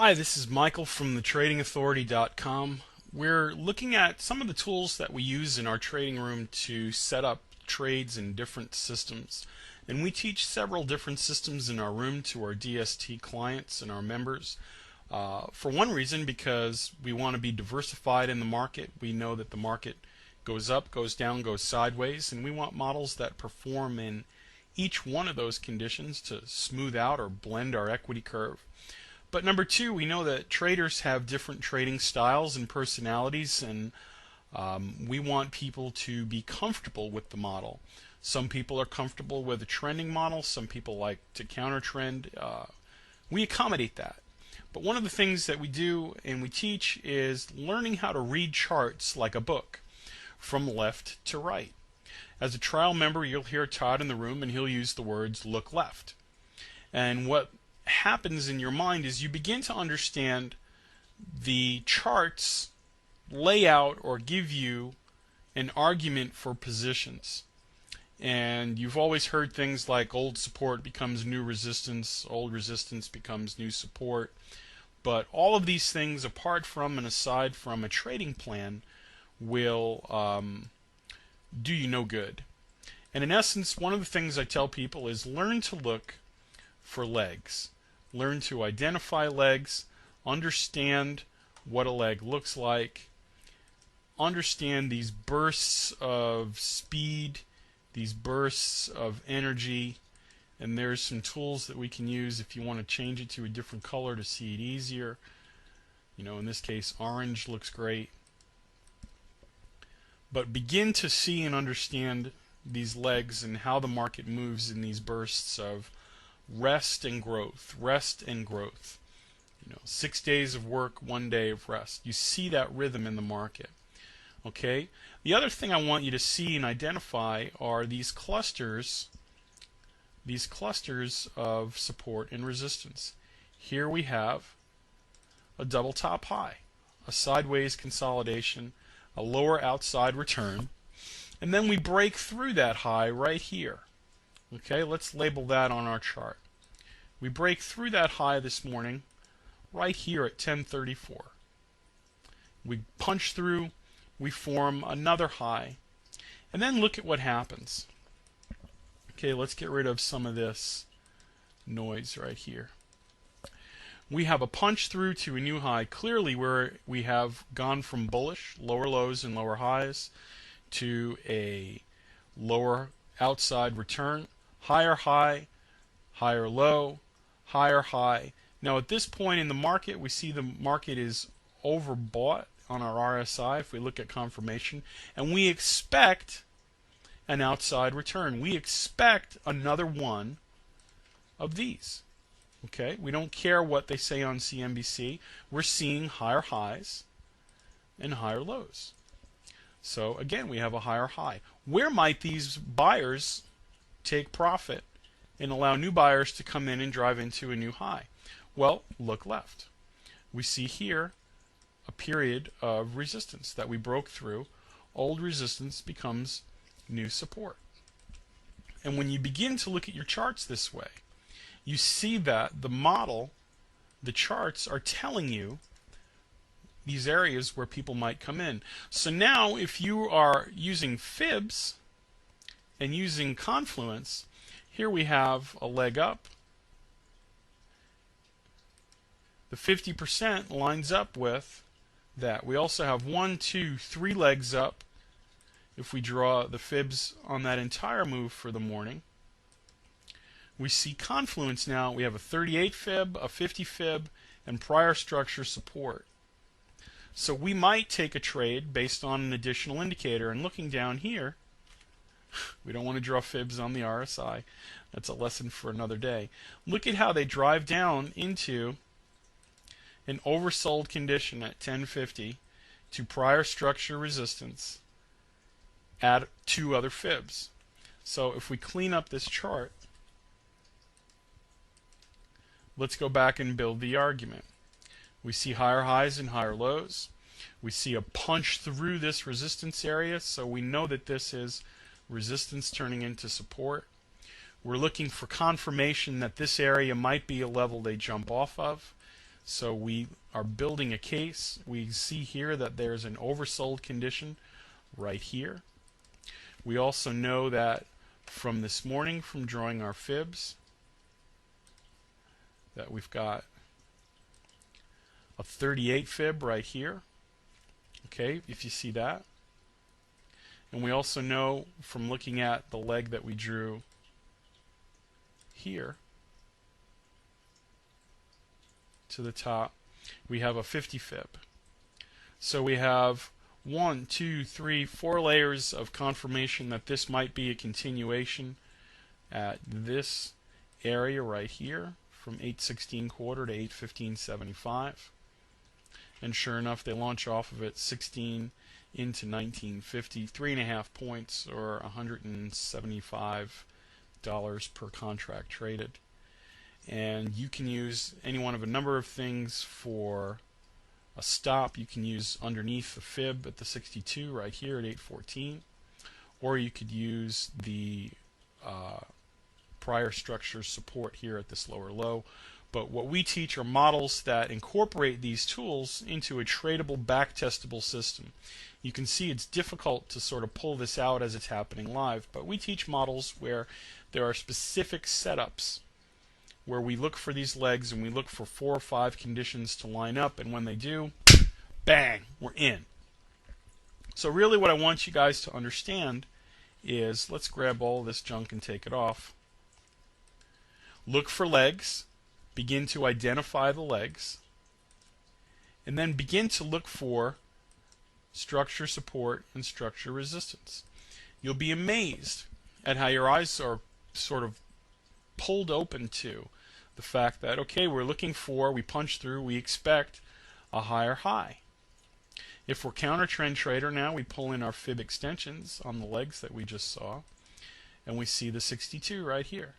Hi, this is Michael from thetradingauthority.com. We're looking at some of the tools that we use in our trading room to set up trades in different systems. And we teach several different systems in our room to our DST clients and our members. For one reason, because we want to be diversified in the market. We know that the market goes up, goes down, goes sideways, and we want models that perform in each one of those conditions to smooth out or blend our equity curve. But number two, we know that traders have different trading styles and personalities, and we want people to be comfortable with the model. Some people are comfortable with a trending model. Some people like to counter trend. We accommodate that. But one of the things that we do and we teach is learning how to read charts like a book from left to right. As a trial member, you'll hear Todd in the room, and he'll use the words "look left." And what happens in your mind is you begin to understand the charts lay out or give you an argument for positions. And you've always heard things like old support becomes new resistance, old resistance becomes new support. But all of these things, apart from and aside from a trading plan, will do you no good. And in essence, one of the things I tell people is learn to look for legs. Learn to identify legs, understand what a leg looks like, understand these bursts of speed, these bursts of energy, and there's some tools that we can use if you want to change it to a different color to see it easier. You know, in this case, orange looks great. But begin to see and understand these legs and how the market moves in these bursts of rest and growth, rest and growth. 6 days of work, 1 day of rest. You see that rhythm in the market. Okay? The other thing I want you to see and identify are these clusters of support and resistance. Here we have a double top high, a sideways consolidation, a lower outside return, and then we break through that high right here. Okay, let's label that on our chart. We break through that high this morning right here at 1034. We punch through, we form another high, and then look at what happens. Okay, let's get rid of some of this noise right here. We have a punch through to a new high, clearly where we have gone from bullish, lower lows and lower highs, to a lower outside return, higher high, higher low, higher high. Now at this point in the market, we see the market is overbought on our RSI if we look at confirmation, and we expect an outside return. We expect another one of these. Okay, we don't care what they say on CNBC. We're seeing higher highs and higher lows. So again, we have a higher high. Where might these buyers take profit and allow new buyers to come in and drive into a new high? Well, look left. We see here a period of resistance that we broke through. Old resistance becomes new support. And when you begin to look at your charts this way, you see that the model, the charts are telling you these areas where people might come in. So now if you are using fibs and using confluence, here we have a leg up. The 50% lines up with that. We also have 1, 2, 3 legs up if we draw the fibs on that entire move for the morning. We see confluence now. We have a 38 fib, a 50 fib, and prior structure support. So we might take a trade based on an additional indicator. And looking down here, we don't want to draw fibs on the RSI. That's a lesson for another day. Look at how they drive down into an oversold condition at 1050 to prior structure resistance at 2 other fibs. So if we clean up this chart, let's go back and build the argument. We see higher highs and higher lows. We see a punch through this resistance area, so we know that this is resistance turning into support. We're looking for confirmation that this area might be a level they jump off of. So we are building a case. We see here that there's an oversold condition right here. We also know that from this morning, from drawing our fibs, that we've got a 38 fib right here. Okay, if you see that. And we also know from looking at the leg that we drew here to the top, we have a 50 fib. So we have 1, 2, 3, 4 layers of confirmation that this might be a continuation at this area right here from 816 quarter to 815.75. And sure enough, they launch off of it 16 into 1950, 3.5 points, or $175 per contract traded. And you can use any one of a number of things for a stop. You can use underneath the fib at the 62 right here at 814, or you could use the prior structure support here at this lower low. But what we teach are models that incorporate these tools into a tradable, back-testable system. You can see it's difficult to sort of pull this out as it's happening live, but we teach models where there are specific setups where we look for these legs and we look for 4 or 5 conditions to line up, and when they do, bang, we're in. So really what I want you guys to understand is, let's grab all this junk and take it off. Look for legs, begin to identify the legs, and then begin to look for structure support and structure resistance. You'll be amazed at how your eyes are sort of pulled open to the fact that, okay, we're looking for, we punch through, we expect a higher high. If we're counter trend trader now, we pull in our fib extensions on the legs that we just saw, and we see the 62 right here.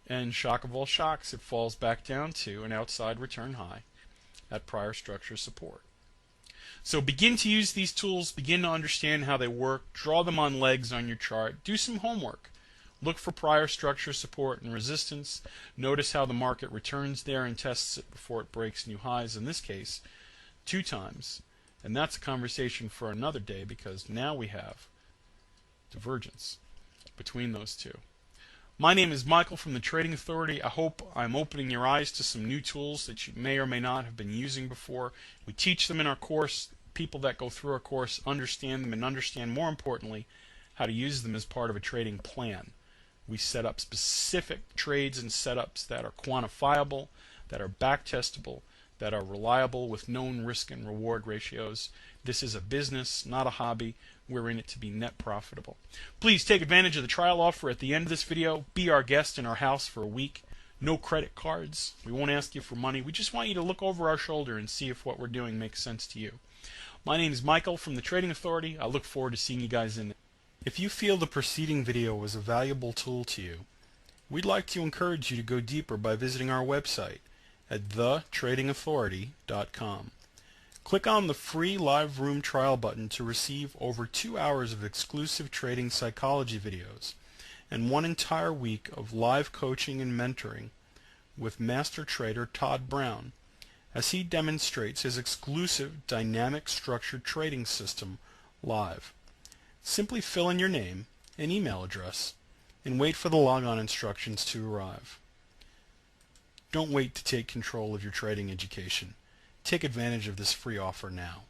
And shock of all shocks, it falls back down to an outside return high at prior structure support. So begin to use these tools, begin to understand how they work, draw them on legs on your chart, do some homework. Look for prior structure support and resistance. Notice how the market returns there and tests it before it breaks new highs, in this case 2 times. And that's a conversation for another day, because now we have divergence between those two. My name is Michael from the Trading Authority. I hope I'm opening your eyes to some new tools that you may or may not have been using before. We teach them in our course. People that go through our course understand them, and understand, more importantly, how to use them as part of a trading plan. We set up specific trades and setups that are quantifiable, that are back-testable, that are reliable with known risk and reward ratios. This is a business, not a hobby. We're in it to be net profitable. Please take advantage of the trial offer at the end of this video. Be our guest in our house for a week. No credit cards. We won't ask you for money. We just want you to look over our shoulder and see if what we're doing makes sense to you. My name is Michael from the Trading Authority. I look forward to seeing you guys in it. If you feel the preceding video was a valuable tool to you, we'd like to encourage you to go deeper by visiting our website at thetradingauthority.com. Click on the free live room trial button to receive over 2 hours of exclusive trading psychology videos and 1 entire week of live coaching and mentoring with master trader Todd Brown as he demonstrates his exclusive dynamic structured trading system live. Simply fill in your name and email address and wait for the logon instructions to arrive. Don't wait to take control of your trading education. Take advantage of this free offer now.